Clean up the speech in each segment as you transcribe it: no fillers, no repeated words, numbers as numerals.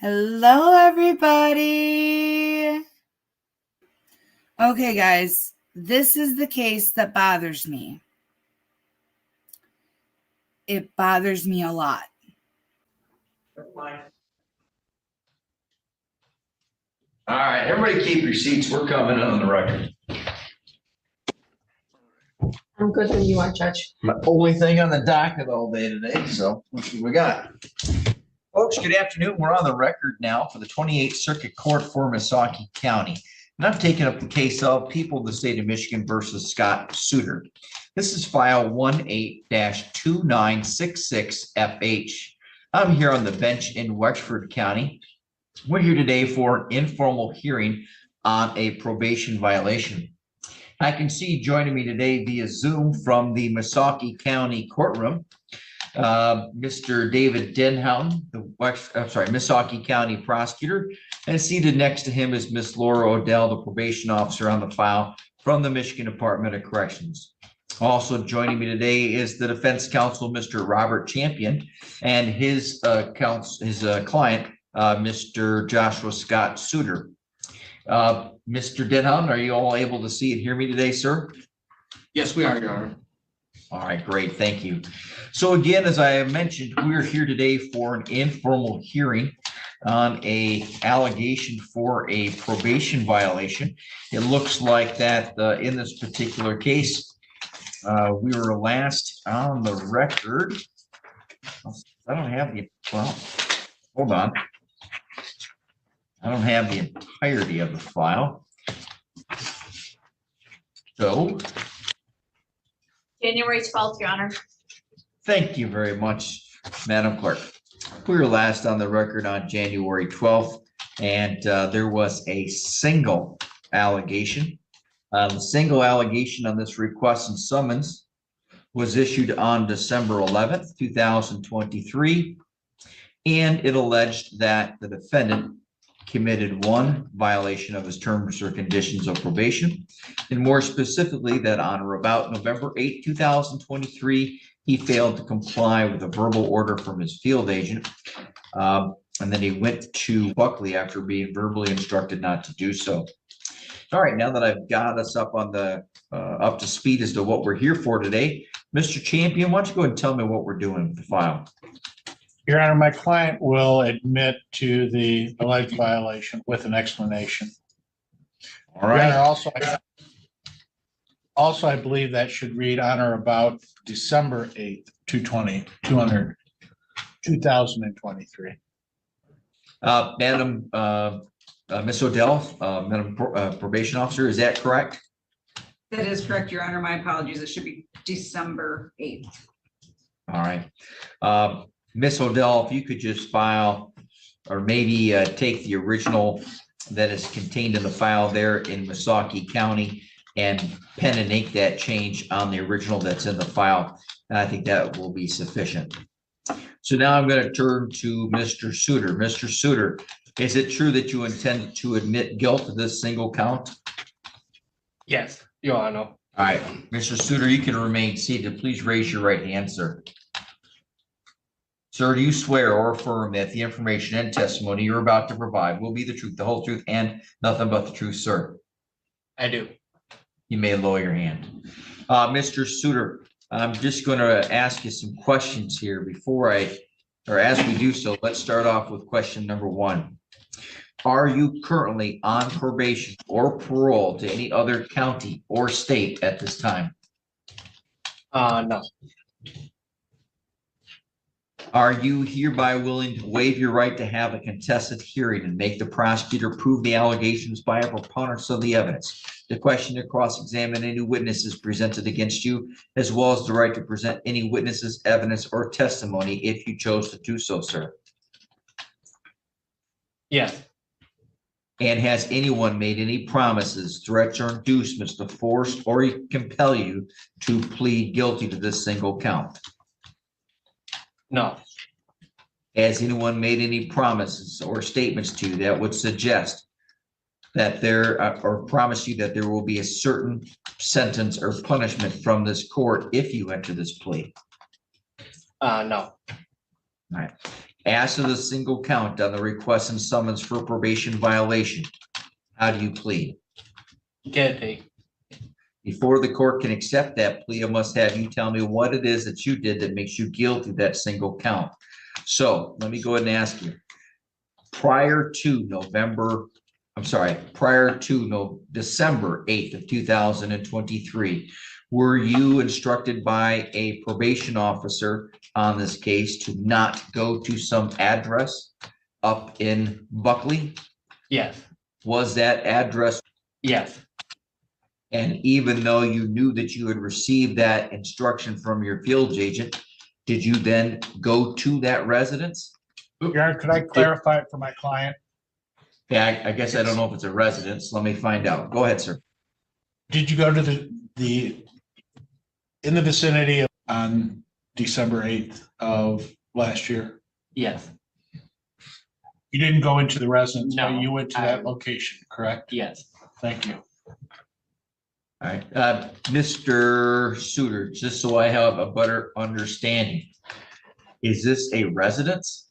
Hello, everybody. Okay, guys, this is the case that bothers me. It bothers me a lot. All right, everybody keep your seats. We're coming on the record. I'm good when you are, Judge. My only thing on the docket all day today, so let's see what we got. Folks, good afternoon. We're on the record now for the 28th Circuit Court for Missaukee County. And I'm taking up the case of People of the State of Michigan versus Scott Suter. This is file 18-2966FH. I'm here on the bench in Wexford County. We're here today for an informal hearing on a probation violation. I can see joining me today via Zoom from the Missaukee County courtroom, Mr. David Denhouten, the Missaukee County prosecutor, and seated next to him is Miss Laura Odell, the probation officer on the file from the Michigan Department of Corrections. Also joining me today is the defense counsel, Mr. Robert Champion, and his client, Mr. Joshua Scott Suter. Mr. Denhouten, are you all able to see and hear me today, sir? Yes, we are, Your Honor. All right, great, thank you. So again, as I mentioned, we're here today for an informal hearing on a allegation for a probation violation. It looks like that in this particular case, we were last on the record. I don't have the, well, hold on. I don't have the entirety of the file. So. January 12th, Your Honor. Thank you very much, Madam Clerk. We were last on the record on January 12th, and there was a single allegation. The single allegation on this request and summons was issued on December 11th, 2023, and it alleged that the defendant committed one violation of his terms or conditions of probation, and more specifically that on or about November 8, 2023, he failed to comply with a verbal order from his field agent, and then he went to Buckley after being verbally instructed not to do so. All right, now that I've got us up on the up to speed as to what we're here for today, Mr. Champion, why don't you go ahead and tell me what we're doing with the file? Your Honor, my client will admit to the alleged violation with an explanation. All Your right. Honor, also, I believe that should read on or about December 8th, 2023. Madam, Ms. Odell, Madam Probation Officer, is that correct? That is correct, Your Honor. My apologies. It should be December 8th. All right. Ms. Odell, if you could just file or maybe take the original that is contained in the file there in Missaukee County and pen and ink that change on the original that's in the file. And I think that will be sufficient. So now I'm going to turn to Mr. Suter. Mr. Suter, is it true that you intend to admit guilt to this single count? Yes, Your Honor. All right, Mr. Suter, you can remain seated. Please raise your right hand, sir. Sir, do you swear or affirm that the information and testimony you're about to provide will be the truth, the whole truth, and nothing but the truth, sir? I do. You may lower your hand. Mr. Suter, I'm just going to ask you some questions here as we do so, let's start off with question number one. Are you currently on probation or parole to any other county or state at this time? No. Are you hereby willing to waive your right to have a contested hearing and make the prosecutor prove the allegations by a preponderance of the evidence, the question to cross-examine any witnesses presented against you, as well as the right to present any witnesses, evidence, or testimony if you chose to do so, sir? Yes. And has anyone made any promises, threats, or inducements to force or compel you to plead guilty to this single count? No. Has anyone made any promises or statements to you that would suggest that or promise you that there will be a certain sentence or punishment from this court if you enter this plea? No. All right. As to the single count on the request and summons for probation violation, how do you plead? Guilty. Before the court can accept that plea, I must have you tell me what it is that you did that makes you guilty of that single count. So let me go ahead and ask you. Prior to December 8th of 2023, were you instructed by a probation officer on this case to not go to some address up in Buckley? Yes. Was that address? Yes. And even though you knew that you had received that instruction from your field agent, did you then go to that residence? Your Honor, could I clarify it for my client? Yeah, I guess I don't know if it's a residence. Let me find out. Go ahead, sir. Did you go to the in the vicinity on December 8th of last year? Yes. You didn't go into the residence, but No, you went to that location, correct? Yes. Thank you. All right, Mr. Suter, just so I have a better understanding, is this a residence?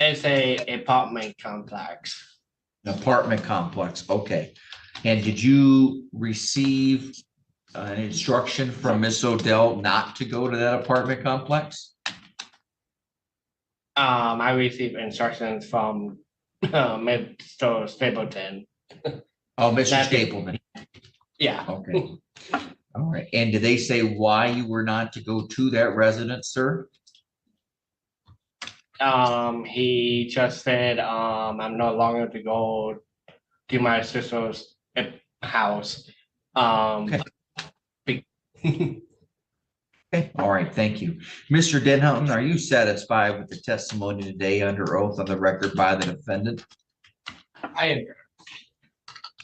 It's a apartment complex. An apartment complex, okay. And did you receive an instruction from Miss Odell not to go to that apartment complex? I received instructions from Mr. Stapleton. Oh, Mr. That- Stapleton, Yeah. okay. All right, and did they say why you were not to go to that residence, sir? He just said, I'm no longer to go to my sister's house. Okay. Okay, all right, thank you. Mr. Denhoughton, are you satisfied with the testimony today under oath on the record by the defendant? I am.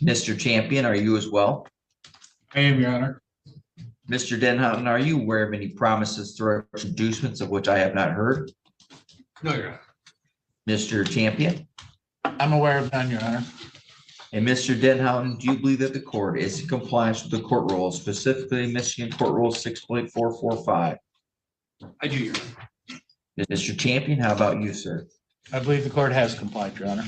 Mr. Champion, are you as well? I am, Your Honor. Mr. Denhoughton, are you aware of any promises, threats, inducements of which I have not heard? No, Your Honor. Mr. Champion? I'm aware of none, Your Honor. And Mr. Denhoughton, do you believe that the court is in compliance with the court rules, specifically Michigan Court Rule 6.445? I do, Your Honor. Mr. Champion, how about you, sir? I believe the court has complied, Your Honor.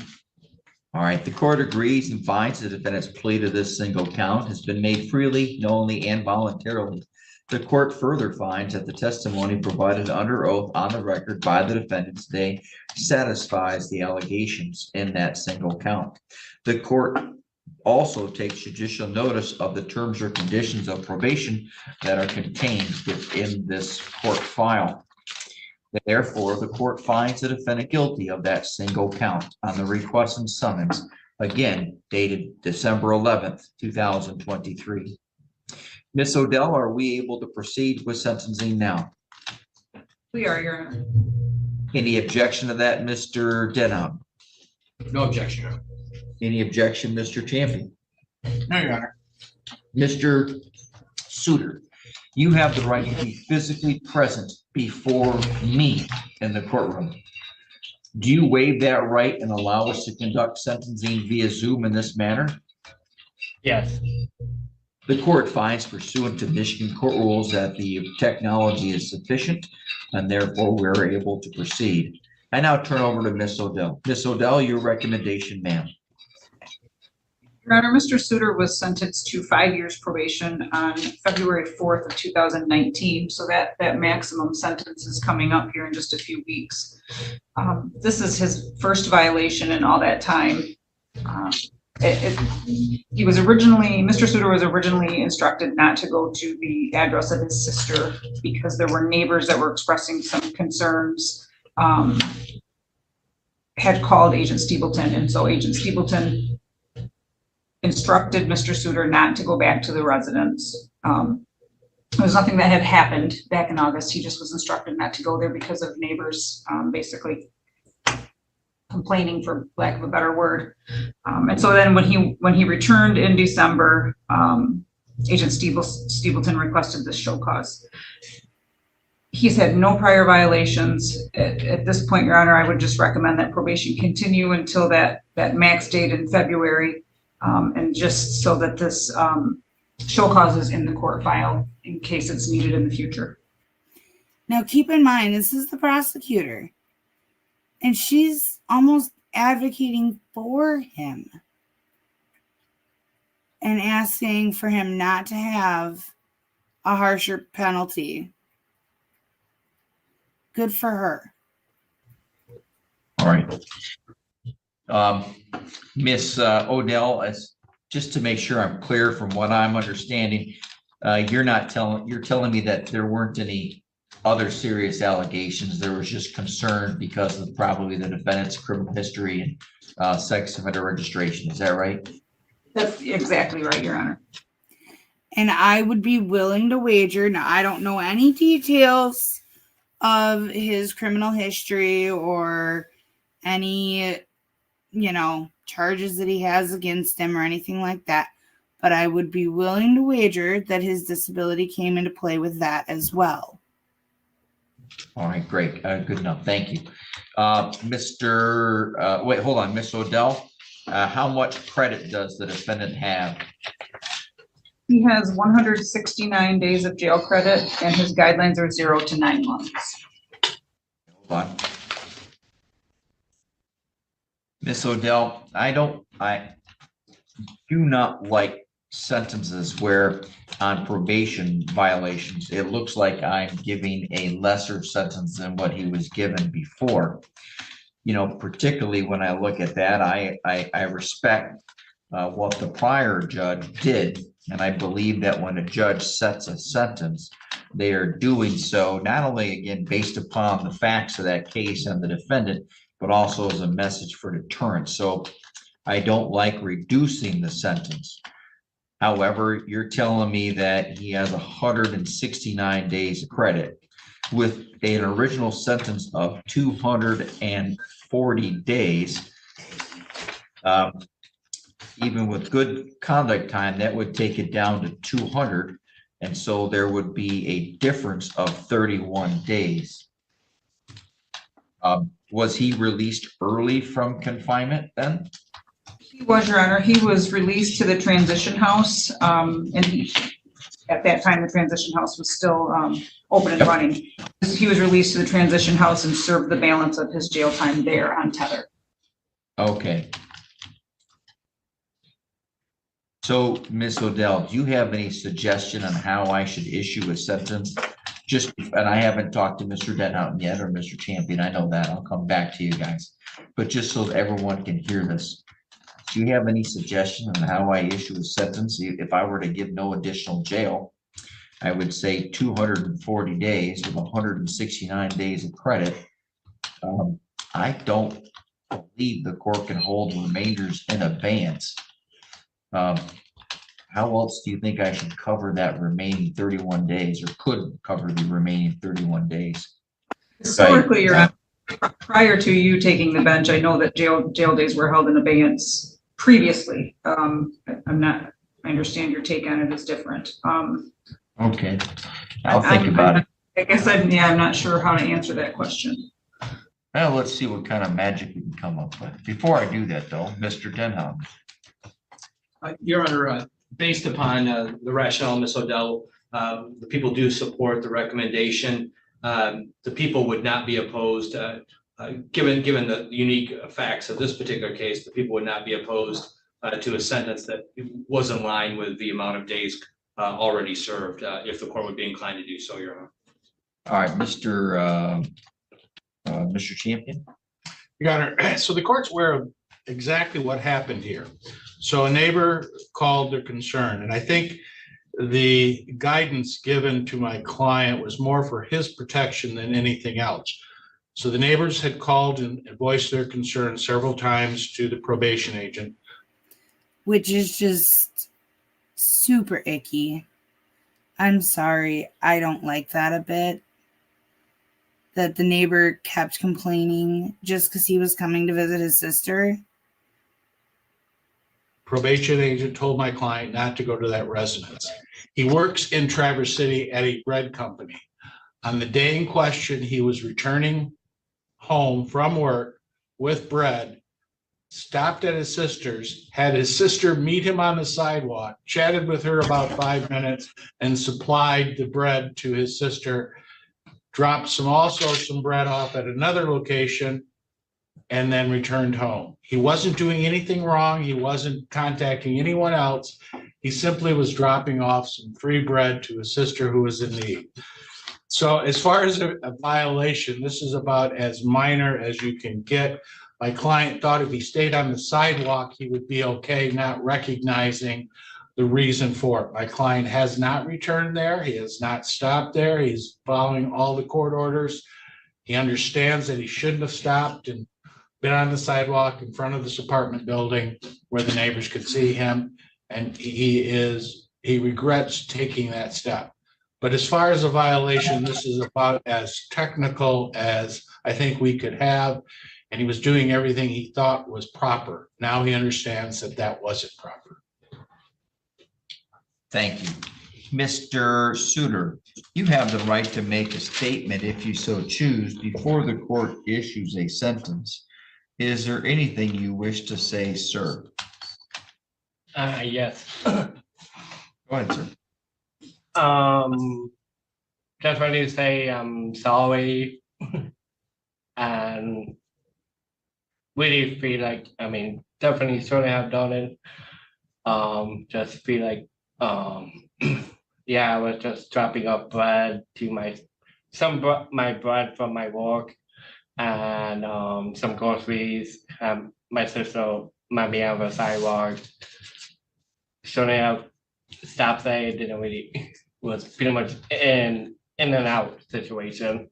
All right, the court agrees and finds the defendant's plea to this single count has been made freely, knowingly, and voluntarily. The court further finds that the testimony provided under oath on the record by the defendant today satisfies the allegations in that single count. The court also takes judicial notice of the terms or conditions of probation that are contained within this court file. Therefore, the court finds the defendant guilty of that single count on the request and summons, again dated December 11th, 2023. Ms. Odell, are we able to proceed with sentencing now? We are, Your Honor. Any objection to that, Mr. Denham? No objection, Your Honor. Any objection, Mr. Champion? No, Your Honor. Mr. Suter, you have the right to be physically present before me in the courtroom. Do you waive that right and allow us to conduct sentencing via Zoom in this manner? Yes. The court finds pursuant to Michigan court rules that the technology is sufficient and therefore we're able to proceed. I now turn over to Ms. Odell. Ms. Odell, your recommendation, ma'am. Your Honor, Mr. Suter was sentenced to 5 years probation on February 4th of 2019. So that maximum sentence is coming up here in just a few weeks. This is his first violation in all that time. Mr. Suter was originally instructed not to go to the address of his sister because there were neighbors that were expressing some concerns, had called Agent Stapleton, and so Agent Stapleton instructed Mr. Suter not to go back to the residence. There was nothing that had happened back in August. He just was instructed not to go there because of neighbors basically complaining, for lack of a better word. And so then when he returned in December, Agent Stapleton requested this show cause. He's had no prior violations. At this point, Your Honor, I would just recommend that probation continue until that max date in February, and just so that this show cause is in the court file in case it's needed in the future. Now, keep in mind, this is the prosecutor. And she's almost advocating for him and asking for him not to have a harsher penalty. Good for her. All right. Miss Odell, just to make sure I'm clear from what I'm understanding, you're telling me that there weren't any other serious allegations. There was just concern because of probably the defendant's criminal history and sex offender registration. Is that right? That's exactly right, Your Honor. And I would be willing to wager, now I don't know any details of his criminal history or any, charges that he has against him or anything like that, but I would be willing to wager that his disability came into play with that as well. All right, great. Good enough. Thank you. Miss Odell, how much credit does the defendant have? He has 169 days of jail credit, and his guidelines are 0 to 9 months. Hold on. Miss Odell, I do not like sentences where on probation violations, it looks like I'm giving a lesser sentence than what he was given before. Particularly when I look at that, I respect what the prior judge did. And I believe that when a judge sets a sentence, they are doing so not only, again, based upon the facts of that case and the defendant, but also as a message for deterrence. So I don't like reducing the sentence. However, you're telling me that he has 169 days of credit with an original sentence of 240 days. Even with good conduct time, that would take it down to 200. And so there would be a difference of 31 days. Was he released early from confinement then? He was, Your Honor. He was released to the transition house, and at that time, the transition house was still open and running. He was released to the transition house and served the balance of his jail time there on tether. Okay. So, Ms. Odell, do you have any suggestion on how I should issue a sentence? And I haven't talked to Mr. Denhoughton yet or Mr. Champion. I know that. I'll come back to you guys. But just so everyone can hear this, do you have any suggestion on how I issue a sentence? If I were to give no additional jail, I would say 240 days with 169 days of credit. I don't believe the court can hold remainders in abeyance. How else do you think I should cover that remaining 31 days or could cover the remaining 31 days? Historically, Your Honor, prior to you taking the bench, I know that jail days were held in abeyance previously. I understand your take on it is different. Okay, I'll think about it. I guess I'm not sure how to answer that question. Well, let's see what kind of magic we can come up with. Before I do that though, Mr. Denham. Your Honor, based upon the rationale, Ms. Odell, the people do support the recommendation. The people would not be opposed, given the unique facts of this particular case, the people would not be opposed to a sentence that was in line with the amount of days already served, if the court would be inclined to do so, Your Honor. All right, Mr. Champion. Your Honor, so the court's aware of exactly what happened here. So a neighbor called their concern, and I think the guidance given to my client was more for his protection than anything else. So the neighbors had called and voiced their concern several times to the probation agent. Which is just super icky. I'm sorry, I don't like that a bit. That the neighbor kept complaining just because he was coming to visit his sister. Probation agent told my client not to go to that residence. He works in Traverse City at a bread company. On the day in question, he was returning home from work with bread, stopped at his sister's, had his sister meet him on the sidewalk, chatted with her about 5 minutes, and supplied the bread to his sister, dropped some bread off at another location, and then returned home. He wasn't doing anything wrong. He wasn't contacting anyone else. He simply was dropping off some free bread to a sister who was in need. So as far as a violation, this is about as minor as you can get. My client thought if he stayed on the sidewalk, he would be okay, not recognizing the reason for it. My client has not returned there. He has not stopped there. He's following all the court orders. He understands that he shouldn't have stopped and been on the sidewalk in front of this apartment building where the neighbors could see him. And he regrets taking that step. But as far as a violation, this is about as technical as I think we could have. And he was doing everything he thought was proper. Now he understands that that wasn't proper. Thank you. Mr. Suter, you have the right to make a statement if you so choose before the court issues a sentence. Is there anything you wish to say, sir? Yes. Go ahead, sir. Just want to say I'm sorry and really feel like, I mean, definitely shouldn't have done it. Just feel like, yeah, I was just dropping off bread to my bread from my work and some groceries. My sister might be on the sidewalk. Shouldn't have stopped there. It didn't really, was pretty much in and out situation.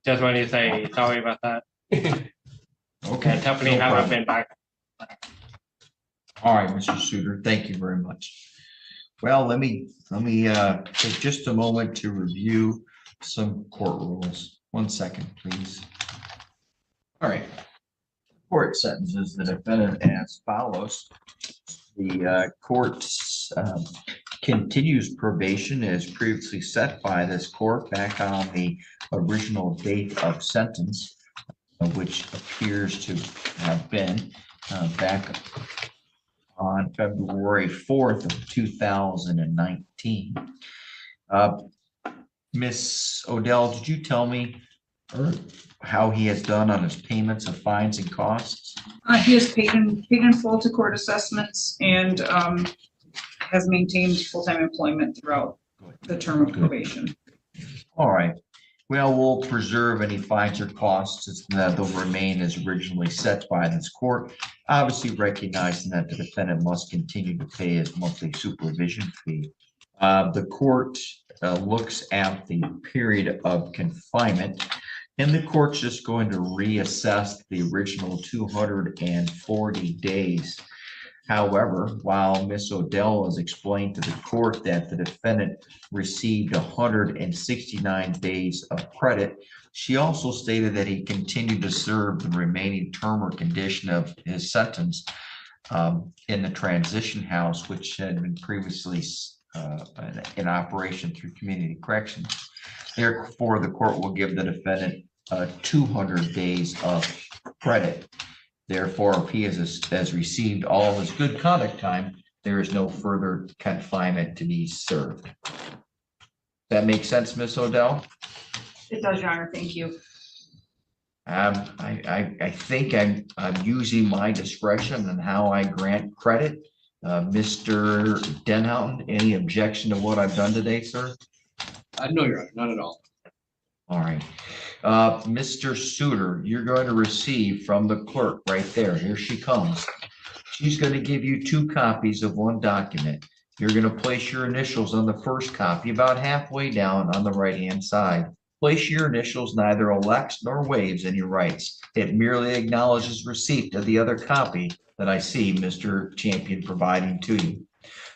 Just want to say sorry about that. Okay. Definitely no haven't problem. been back. All right, Mr. Suter, thank you very much. Well, let me take just a moment to review some court rules. 1 second, please. All right. Court sentences the defendant as follows. The court continues probation as previously set by this court back on the original date of sentence, which appears to have been back on February 4th of 2019. Miss Odell, did you tell me how he has done on his payments of fines and costs? He has paid in full to court assessments and has maintained full-time employment throughout the term of probation. All right. Well, we'll preserve any fines or costs that will remain as originally set by this court, obviously recognizing that the defendant must continue to pay his monthly supervision fee. The court looks at the period of confinement, and the court's just going to reassess the original 240 days. However, while Ms. Odell has explained to the court that the defendant received 169 days of credit, she also stated that he continued to serve the remaining term or condition of his sentence in the transition house, which had been previously in operation through community corrections. Therefore, the court will give the defendant 200 days of credit. Therefore, if he has received all of his good conduct time, there is no further confinement to be served. That makes sense, Ms. Odell? It does, Your Honor. Thank you. I think I'm using my discretion on how I grant credit. Mr. Denhoughton, any objection to what I've done today, sir? No, Your Honor, not at all. All right. Mr. Suter, you're going to receive from the clerk right there. Here she comes. She's going to give you 2 copies of one document. You're going to place your initials on the first copy about halfway down on the right-hand side. Place your initials, neither elects nor waives any rights. It merely acknowledges receipt of the other copy that I see Mr. Champion providing to you.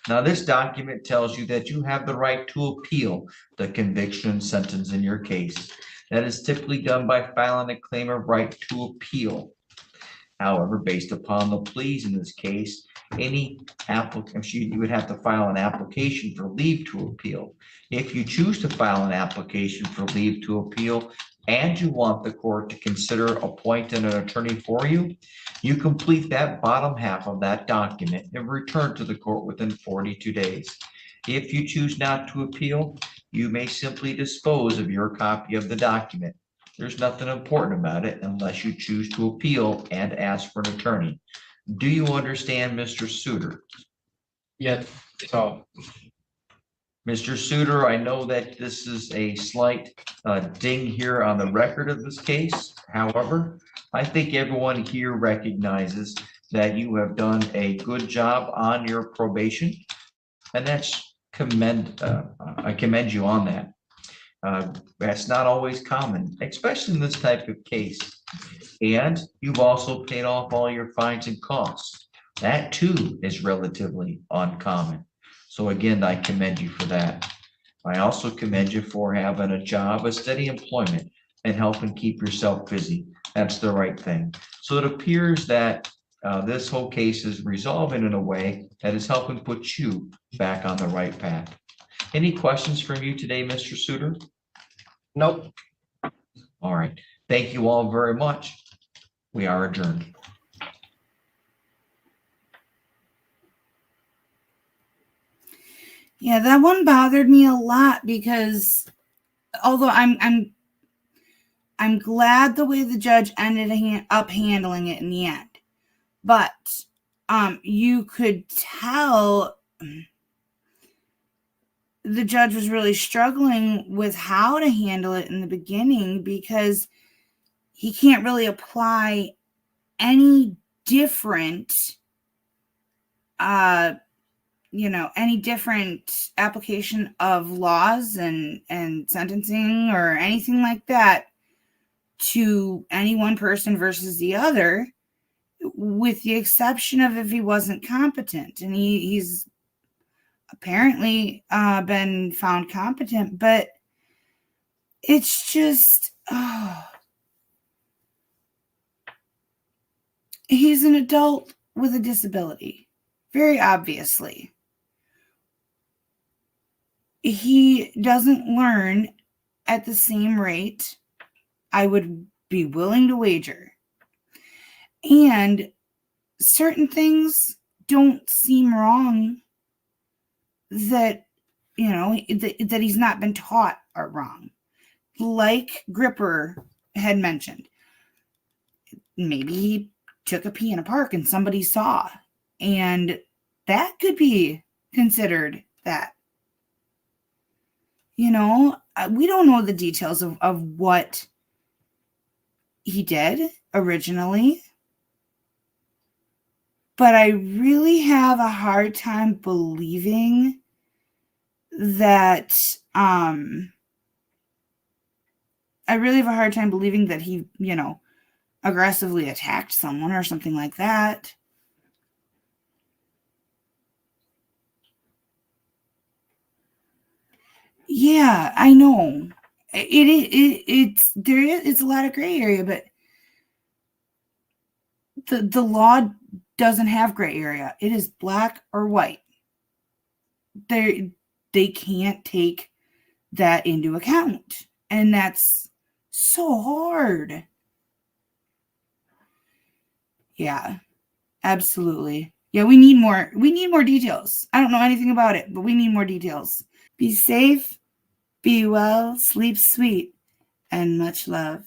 Now, this document tells you that you have the right to appeal the conviction and sentence in your case. That is typically done by filing a claim of right to appeal. However, based upon the pleas in this case, any applicant, you would have to file an application for leave to appeal. If you choose to file an application for leave to appeal and you want the court to consider appointing an attorney for you, you complete that bottom half of that document and return to the court within 42 days. If you choose not to appeal, you may simply dispose of your copy of the document. There's nothing important about it unless you choose to appeal and ask for an attorney. Do you understand, Mr. Suter? Yes, so, Mr. Suter, I know that this is a slight ding here on the record of this case. However, I think everyone here recognizes that you have done a good job on your probation, and that's I commend you on that. That's not always common, especially in this type of case. And you've also paid off all your fines and costs. That too is relatively uncommon. So again, I commend you for that. I also commend you for having a job, a steady employment, and helping keep yourself busy. That's the right thing. So it appears that this whole case is resolving in a way that is helping put you back on the right path. Any questions from you today, Mr. Suter? nope. All right. Thank you all very much. We are adjourned. Yeah, that one bothered me a lot because although I'm glad the way the judge ended up handling it in the end, but you could tell the judge was really struggling with how to handle it in the beginning because he can't really apply any different any different application of laws and sentencing or anything like that to any one person versus the other, with the exception of if he wasn't competent. And he's apparently been found competent, but it's just, he's an adult with a disability, very obviously. He doesn't learn at the same rate, I would be willing to wager. And certain things don't seem wrong that, that he's not been taught are wrong. Like Gripper had mentioned. Maybe he took a pee in a park and somebody saw. And that could be considered that. We don't know the details of what he did originally. But I really have a hard time believing that he, aggressively attacked someone or something like that. Yeah, I know. It's a lot of gray area, but the law doesn't have gray area. It is black or white. They can't take that into account, and that's so hard. Yeah, absolutely. Yeah, we need more details. I don't know anything about it, but we need more details. Be safe, be well, sleep sweet, and much love.